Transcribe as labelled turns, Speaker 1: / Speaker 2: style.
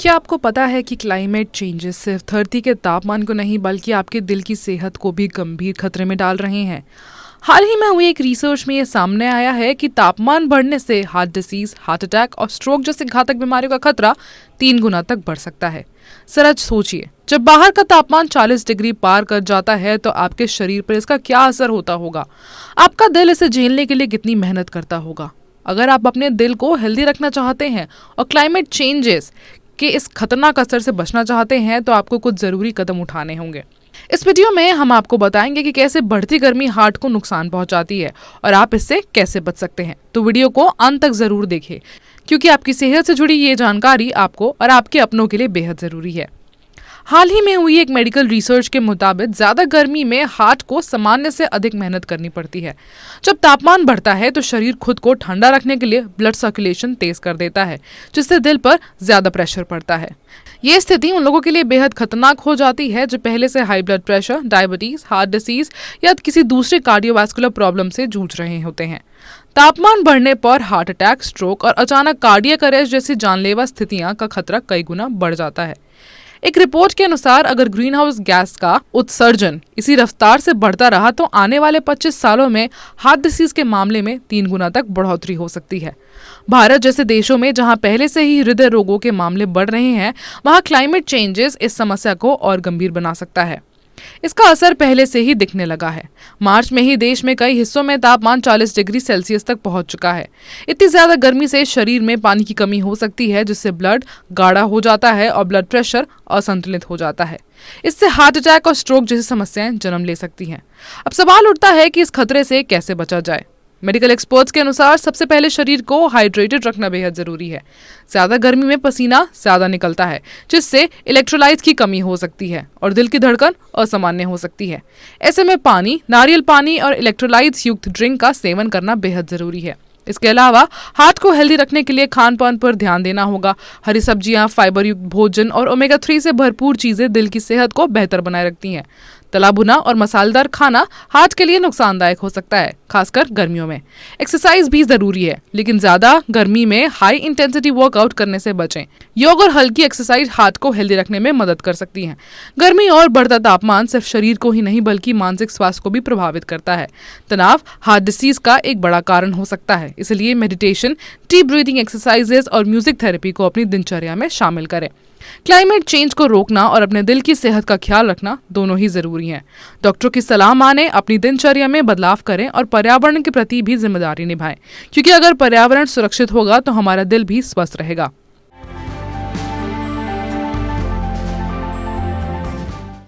Speaker 1: क्या आपको पता है कि क्लाइमेट चेंजेस सिर्फ धरती के तापमान को नहीं बल्कि आपके दिल की सेहत को भी गंभीर खतरे में डाल रहे हैं। हाल ही में हुई एक रिसर्च में ये सामने आया है कि तापमान बढ़ने से हार्ट डिसीज, हार्ट अटैक और स्ट्रोक जैसी घातक बीमारियों का खतरा 3 गुना तक बढ़ सकता है। सर सोचिए, जब बाहर का तापमान 40 डिग्री पार कर जाता है तो आपके शरीर पर इसका क्या असर होता होगा। आपका दिल इसे झेलने के लिए कितनी मेहनत करता होगा। अगर आप अपने दिल को हेल्दी रखना चाहते हैं और क्लाइमेट चेंजेस के इस खतरनाक असर से बचना चाहते हैं तो आपको कुछ जरूरी कदम उठाने होंगे। इस वीडियो में हम आपको बताएंगे कि कैसे बढ़ती गर्मी हार्ट को नुकसान पहुंचाती है और आप इससे कैसे बच सकते हैं। तो वीडियो को अंत तक जरूर देखें, क्योंकि आपकी सेहत से जुड़ी ये जानकारी आपको और आपके अपनों के लिए बेहद जरूरी है। हाल ही में हुई एक मेडिकल रिसर्च के मुताबिक ज्यादा गर्मी में हार्ट को सामान्य से अधिक मेहनत करनी पड़ती है। जब तापमान बढ़ता है तो शरीर खुद को ठंडा रखने के लिए ब्लड सर्कुलेशन तेज कर देता है, जिससे दिल पर ज्यादा प्रेशर पड़ता है। ये स्थिति उन लोगों के लिए बेहद खतरनाक हो जाती है जो पहले से high blood pressure, diabetes, heart disease या किसी दूसरे कार्डियोवैस्कुलर प्रॉब्लम से जूझ रहे होते हैं। तापमान बढ़ने पर हार्ट अटैक, स्ट्रोक और अचानक कार्डियक अरेस्ट जैसी जानलेवा स्थितियां का खतरा कई गुना बढ़ जाता है। एक रिपोर्ट के अनुसार अगर ग्रीन हाउस गैस का उत्सर्जन इसी रफ्तार से बढ़ता रहा तो आने वाले 25 सालों में हार्ट डिसीज के मामले में 3 गुना तक बढ़ोतरी हो सकती है। भारत जैसे देशों में जहां पहले से ही हृदय रोगों के मामले बढ़ रहे हैं, वहां क्लाइमेट चेंजेस इस समस्या को और गंभीर बना सकता है। इसका असर पहले से ही दिखने लगा है। मार्च में ही देश में कई हिस्सों में तापमान 40 डिग्री सेल्सियस तक पहुंच चुका है। इतनी ज्यादा गर्मी से शरीर में पानी की कमी हो सकती है, जिससे ब्लड गाढ़ा हो जाता है और ब्लड प्रेशर असंतुलित हो जाता है। इससे हार्ट अटैक और स्ट्रोक जैसी समस्याएं जन्म ले सकती हैं। अब सवाल उठता है कि इस खतरे से कैसे बचा जाए। मेडिकल एक्सपर्ट्स के अनुसार सबसे पहले शरीर को हाइड्रेटेड रखना बेहद जरूरी है। ज्यादा गर्मी में पसीना ज्यादा निकलता है, जिससे इलेक्ट्रोलाइट्स की कमी हो सकती है और दिल की धड़कन असामान्य हो सकती है। ऐसे में पानी, नारियल पानी और इलेक्ट्रोलाइट्स युक्त ड्रिंक का सेवन करना बेहद जरूरी है। इसके अलावा हार्ट को हेल्दी रखने के लिए खान पान पर ध्यान देना होगा। हरी सब्जियां, फाइबर युक्त भोजन और ओमेगा 3 से भरपूर चीजें दिल की सेहत को बेहतर बनाए रखती हैं। तला भुना और मसालेदार खाना हार्ट के लिए नुकसानदायक हो सकता है, खासकर गर्मियों में। एक्सरसाइज भी जरूरी है, लेकिन ज्यादा गर्मी में हाई इंटेंसिटी वर्कआउट करने से बचें। योग और हल्की एक्सरसाइज हार्ट को हेल्दी रखने में मदद कर सकती हैं। गर्मी और बढ़ता तापमान सिर्फ शरीर को ही नहीं बल्कि मानसिक स्वास्थ्य को भी प्रभावित करता है। तनाव हार्ट डिसीज का एक बड़ा कारण हो सकता है, इसलिए मेडिटेशन, डीप ब्रीथिंग एक्सरसाइजेस और म्यूजिक थेरेपी को अपनी दिनचर्या में शामिल करें। क्लाइमेट चेंज को रोकना और अपने दिल की सेहत का ख्याल रखना दोनों ही जरूरी हैं। डॉक्टरों की सलाह माने, अपनी दिनचर्या में बदलाव करें और पर्यावरण के प्रति भी जिम्मेदारी निभाएं, क्योंकि अगर पर्यावरण सुरक्षित होगा तो हमारा दिल भी स्वस्थ रहेगा।